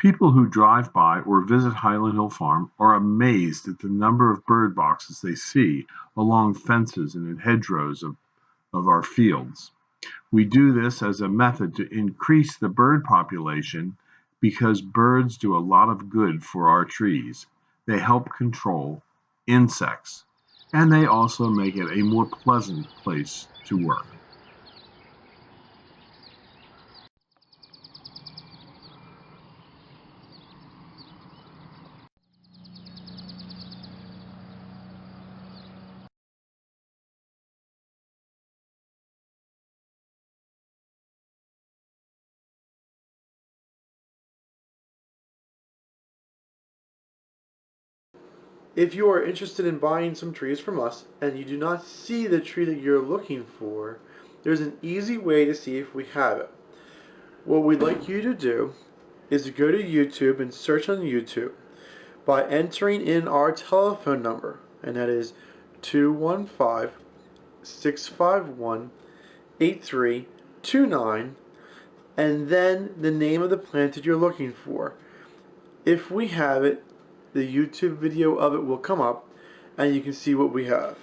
People who drive by or visit Highland Hill Farm are amazed at the number of bird boxes they see along fences and in hedgerows of our fields. We do this as a method to increase the bird population because birds do a lot of good for our trees. They help control insects, and they also make it a more pleasant place to work. If you are interested in buying some trees from us and you do not see the tree that you're looking for, there's an easy way to see if we have it. What we'd like you to do is to go to YouTube and search on YouTube by entering in our telephone number, and that is 215-651-8329, and then the name of the plant that you're looking for. If we have it, the YouTube video of it will come up and you can see what we have.